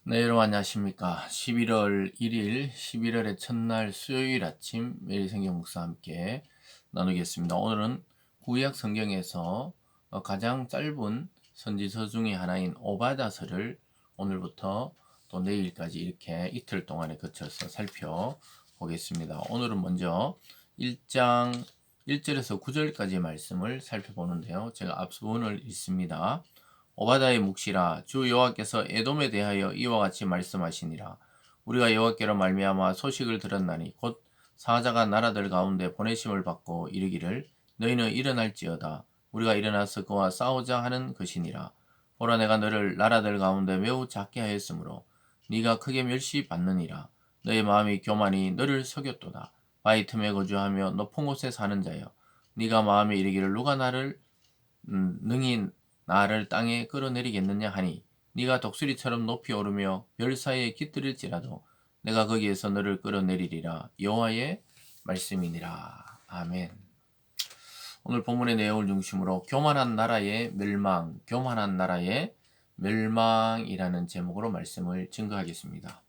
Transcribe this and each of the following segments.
네, 여러분 안녕하십니까. 11월 1일, 11월의 첫날 수요일 아침 매일 성경 묵상 함께 나누겠습니다. 오늘은 구약 성경에서 가장 짧은 선지서 중의 하나인 오바다서를 오늘부터 또 내일까지 이렇게 이틀 동안에 거쳐서 살펴보겠습니다. 오늘은 먼저 1장 1절에서 9절까지 말씀을 살펴보는데요. 제가 앞부분을 읽습니다. 오바다의 묵시라. 주 여호와께서 에돔에 대하여 이와 같이 말씀하시니라. 우리가 여호와께로 말미암아 소식을 들었나니 곧 사자가 나라들 가운데 보내심을 받고 이르기를 너희는 일어날지어다. 우리가 일어나서 그와 싸우자 하는 것이니라. 보라, 내가 너를 나라들 가운데 매우 작게 하였으므로 네가 크게 멸시받느니라. 너의 마음이 교만이 너를 속였도다. 바위 틈에 거주하며 높은 곳에 사는 자여, 네가 마음에 이르기를 누가 나를 능히 나를 땅에 끌어내리겠느냐 하니 네가 독수리처럼 높이 오르며 별 사이에 깃들일지라도 내가 거기에서 너를 끌어내리리라. 여호와의 말씀이니라. 아멘. 오늘 본문의 내용을 중심으로 교만한 나라의 멸망, 교만한 나라의 멸망이라는 제목으로 말씀을 증거하겠습니다.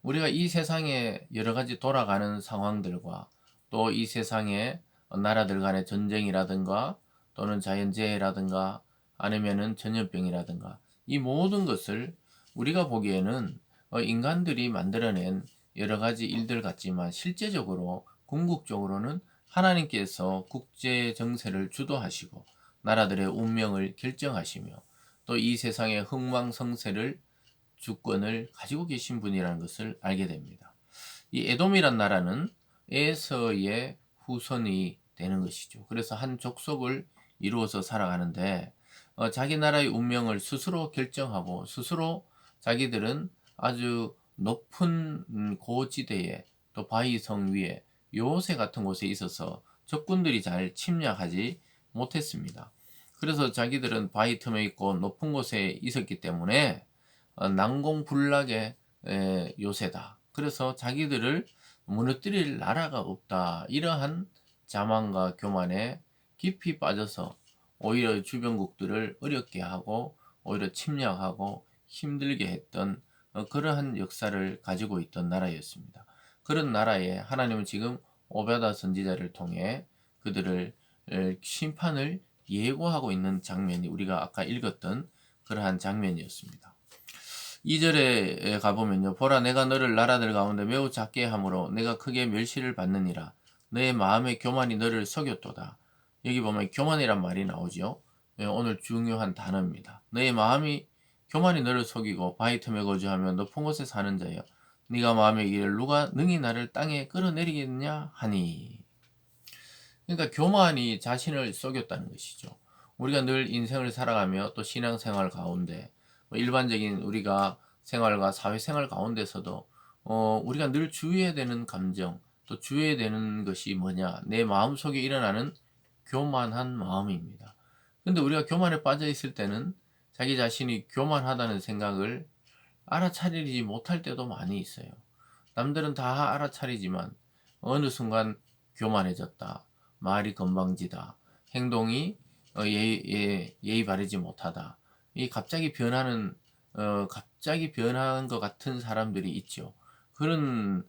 우리가 이 세상에 여러 가지 돌아가는 상황들과 또 이 세상의 나라들 간의 전쟁이라든가 또는 자연재해라든가 아니면은 전염병이라든가 이 모든 것을 우리가 보기에는 인간들이 만들어낸 여러 가지 일들 같지만 실제적으로 궁극적으로는 하나님께서 국제 정세를 주도하시고 나라들의 운명을 결정하시며 또 이 세상의 흥망성쇠를 주권을 가지고 계신 분이라는 것을 알게 됩니다. 이 에돔이란 나라는 에서의 후손이 되는 것이죠. 그래서 한 족속을 이루어서 살아가는데 자기 나라의 운명을 스스로 결정하고 스스로 자기들은 아주 높은 고지대에 또 바위성 위에 요새 같은 곳에 있어서 적군들이 잘 침략하지 못했습니다. 그래서 자기들은 바위 틈에 있고 높은 곳에 있었기 때문에 난공불락의 요새다. 그래서 자기들을 무너뜨릴 나라가 없다. 이러한 자만과 교만에 깊이 빠져서 오히려 주변국들을 어렵게 하고 오히려 침략하고 힘들게 했던 그러한 역사를 가지고 있던 나라였습니다. 그런 나라에 하나님은 지금 오베다 선지자를 통해 그들을 심판을 예고하고 있는 장면이 우리가 아까 읽었던 그러한 장면이었습니다. 2절에 가보면요. 보라, 내가 너를 나라들 가운데 매우 작게 함으로 내가 크게 멸시를 받느니라. 너의 마음의 교만이 너를 속였도다. 여기 보면 교만이란 말이 나오죠. 오늘 중요한 단어입니다. 너의 마음이 교만이 너를 속이고 바위 틈에 거주하며 높은 곳에 사는 자여, 네가 마음에 이르기를 누가 능히 나를 땅에 끌어내리겠냐 하니. 그러니까 교만이 자신을 속였다는 것이죠. 우리가 늘 인생을 살아가며 또 신앙생활 가운데 일반적인 우리가 생활과 사회생활 가운데서도 우리가 늘 주의해야 되는 감정, 또 주의해야 되는 것이 뭐냐? 내 마음속에 일어나는 교만한 마음입니다. 근데 우리가 교만에 빠져 있을 때는 자기 자신이 교만하다는 생각을 알아차리지 못할 때도 많이 있어요. 남들은 다 알아차리지만 어느 순간 교만해졌다. 말이 건방지다. 행동이 예의 바르지 못하다. 이 갑자기 변한 것 같은 사람들이 있죠. 그런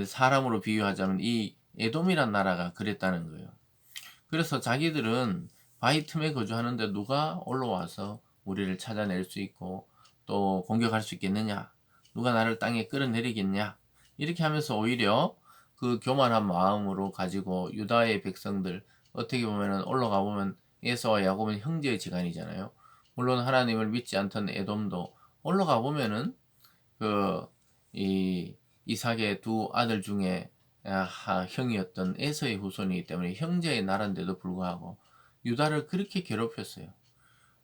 사람으로 비유하자면 이 에돔이란 나라가 그랬다는 거예요. 그래서 자기들은 바위 틈에 거주하는데 누가 올라와서 우리를 찾아낼 수 있고 또 공격할 수 있겠느냐? 누가 나를 땅에 끌어내리겠냐? 이렇게 하면서 오히려 그 교만한 마음으로 가지고 유다의 백성들, 어떻게 보면은 올라가 보면 에서와 야곱은 형제의 지간이잖아요. 물론 하나님을 믿지 않던 에돔도 올라가 보면은 그 이 이삭의 두 아들 중에 형이었던 에서의 후손이기 때문에 형제의 나라인데도 불구하고 유다를 그렇게 괴롭혔어요.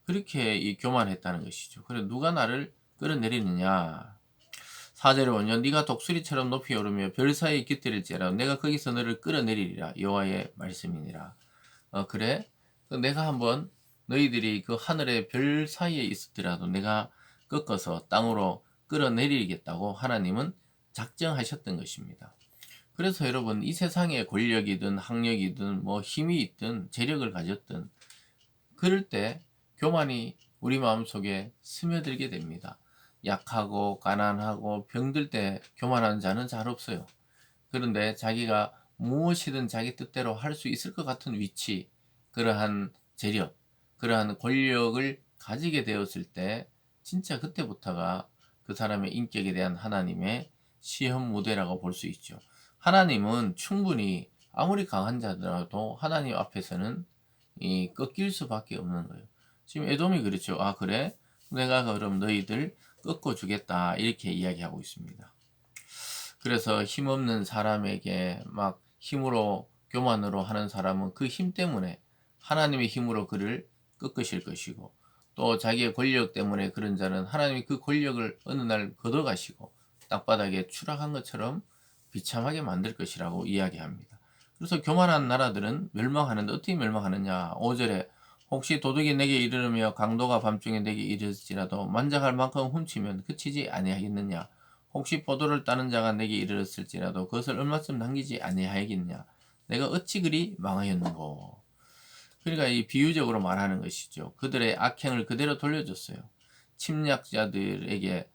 그렇게 이 교만했다는 것이죠. 그래 누가 나를 끌어내리느냐? 4절에 보면 네가 독수리처럼 높이 오르며 별 사이에 깃들일지라도 내가 거기서 너를 끌어내리리라. 여호와의 말씀이니라. 그래? 내가 한번 너희들이 그 하늘의 별 사이에 있었더라도 내가 꺾어서 땅으로 끌어내리겠다고 하나님은 작정하셨던 것입니다. 그래서 여러분 이 세상에 권력이든 학력이든 뭐 힘이 있든 재력을 가졌든 그럴 때 교만이 우리 마음속에 스며들게 됩니다. 약하고 가난하고 병들 때 교만한 자는 잘 없어요. 그런데 자기가 무엇이든 자기 뜻대로 할 수 있을 것 같은 위치, 그러한 재력, 그러한 권력을 가지게 되었을 때 진짜 그때부터가 그 사람의 인격에 대한 하나님의 시험 무대라고 볼 수 있죠. 하나님은 충분히 아무리 강한 자더라도 하나님 앞에서는 이 꺾일 수밖에 없는 거예요. 지금 에돔이 그렇죠. 아 그래? 내가 그럼 너희들 꺾어주겠다 이렇게 이야기하고 있습니다. 그래서 힘없는 사람에게 막 힘으로 교만으로 하는 사람은 그 힘 때문에 하나님의 힘으로 그를 꺾으실 것이고, 또 자기의 권력 때문에 그런 자는 하나님이 그 권력을 어느 날 걷어가시고 땅바닥에 추락한 것처럼 비참하게 만들 것이라고 이야기합니다. 그래서 교만한 나라들은 멸망하는데 어떻게 멸망하느냐. 5절에 혹시 도둑이 내게 이르르며 강도가 밤중에 내게 이르지라도 만장할 만큼 훔치면 그치지 아니하겠느냐. 혹시 포도를 따는 자가 내게 이르렀을지라도 그것을 얼마쯤 남기지 아니하겠냐. 내가 어찌 그리 망하였는고. 그러니까 이 비유적으로 말하는 것이죠. 그들의 악행을 그대로 돌려줬어요. 침략자들에게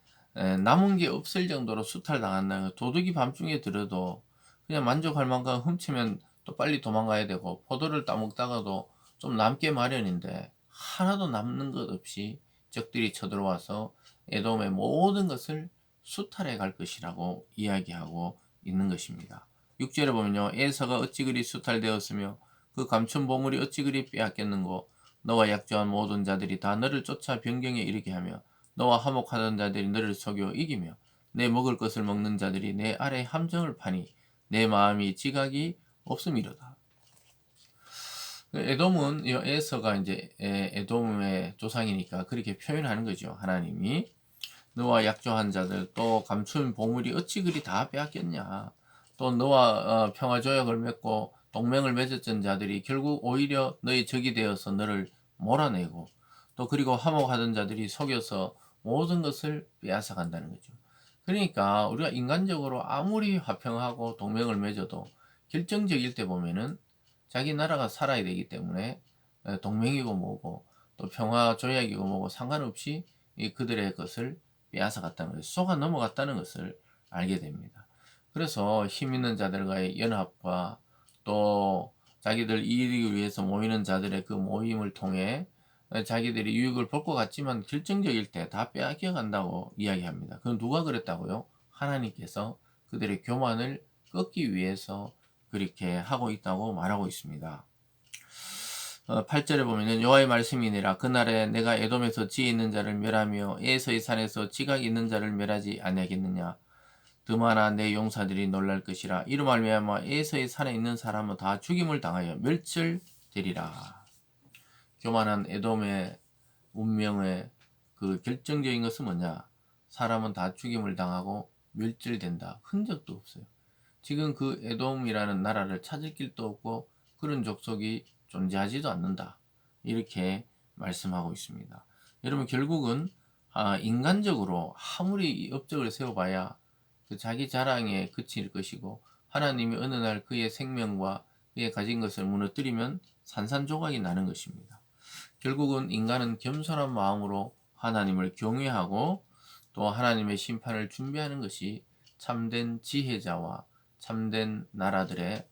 남은 게 없을 정도로 수탈당한다는 거. 도둑이 밤중에 들어도 그냥 만족할 만큼 훔치면 또 빨리 도망가야 되고, 포도를 따먹다가도 좀 남게 마련인데 하나도 남는 것 없이 적들이 쳐들어와서 에돔의 모든 것을 수탈해 갈 것이라고 이야기하고 있는 것입니다. 6절에 보면요. 에서가 어찌 그리 수탈되었으며 그 감춘 보물이 어찌 그리 빼앗겼는고. 너와 약조한 모든 자들이 다 너를 쫓아 변경에 이르게 하며 너와 화목하던 자들이 너를 속여 이기며 내 먹을 것을 먹는 자들이 내 아래 함정을 파니 내 마음이 지각이 없음이로다. 에돔은 에서가 이제 에돔의 조상이니까 그렇게 표현하는 거죠. 하나님이 너와 약조한 자들, 또 감춘 보물이 어찌 그리 다 빼앗겼냐. 또 너와 평화 조약을 맺고 동맹을 맺었던 자들이 결국 오히려 너의 적이 되어서 너를 몰아내고, 또 그리고 화목하던 자들이 속여서 모든 것을 빼앗아 간다는 거죠. 그러니까 우리가 인간적으로 아무리 화평하고 동맹을 맺어도 결정적일 때 보면은 자기 나라가 살아야 되기 때문에 동맹이고 뭐고 또 평화 조약이고 뭐고 상관없이 그들의 것을 빼앗아 갔다는 것을, 속아 넘어갔다는 것을 알게 됩니다. 그래서 힘 있는 자들과의 연합과 또 자기들 이익을 위해서 모이는 자들의 그 모임을 통해 자기들이 유익을 볼 것 같지만 결정적일 때 다 빼앗겨 간다고 이야기합니다. 그건 누가 그랬다고요? 하나님께서 그들의 교만을 꺾기 위해서 그렇게 하고 있다고 말하고 있습니다. 8절에 보면은 여호와의 말씀이니라. 그날에 내가 에돔에서 지혜 있는 자를 멸하며 에서의 산에서 지각 있는 자를 멸하지 아니하겠느냐. 드마나 내 용사들이 놀랄 것이라. 이로 말미암아 에서의 산에 있는 사람은 다 죽임을 당하여 멸절되리라. 교만한 에돔의 운명의 그 결정적인 것은 뭐냐? 사람은 다 죽임을 당하고 멸절된다. 흔적도 없어요. 지금 그 에돔이라는 나라를 찾을 길도 없고 그런 족속이 존재하지도 않는다. 이렇게 말씀하고 있습니다. 여러분 결국은 인간적으로 아무리 업적을 세워봐야 그 자기 자랑에 그칠 것이고, 하나님이 어느 날 그의 생명과 그의 가진 것을 무너뜨리면 산산조각이 나는 것입니다. 결국은 인간은 겸손한 마음으로 하나님을 경외하고 또 하나님의 심판을 준비하는 것이 참된 지혜자와 참된 나라들의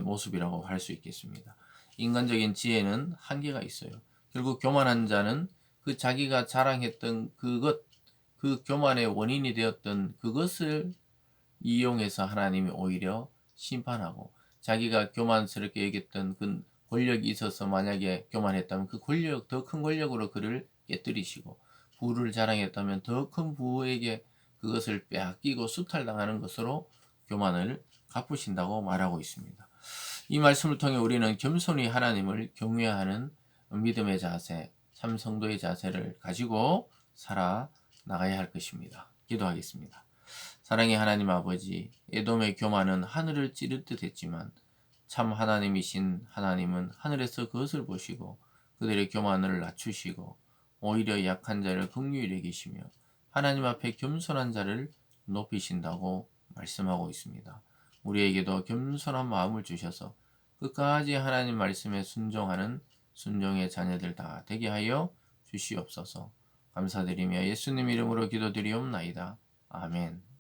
모습이라고 할 수 있겠습니다. 인간적인 지혜는 한계가 있어요. 결국 교만한 자는 그 자기가 자랑했던 그것, 그 교만의 원인이 되었던 그것을 이용해서 하나님이 오히려 심판하고, 자기가 교만스럽게 여겼던 그 권력이 있어서 만약에 교만했다면 그 권력, 더 큰 권력으로 그를 깨뜨리시고, 부를 자랑했다면 더 큰 부에게 그것을 빼앗기고 수탈당하는 것으로 교만을 갚으신다고 말하고 있습니다. 이 말씀을 통해 우리는 겸손히 하나님을 경외하는 믿음의 자세, 참 성도의 자세를 가지고 살아나가야 할 것입니다. 기도하겠습니다. 사랑의 하나님 아버지, 에돔의 교만은 하늘을 찌를 듯 했지만 참 하나님이신 하나님은 하늘에서 그것을 보시고 그들의 교만을 낮추시고 오히려 약한 자를 긍휼히 여기시며 하나님 앞에 겸손한 자를 높이신다고 말씀하고 있습니다. 우리에게도 겸손한 마음을 주셔서 끝까지 하나님 말씀에 순종하는 순종의 자녀들 다 되게 하여 주시옵소서. 감사드리며 예수님 이름으로 기도드리옵나이다. 아멘.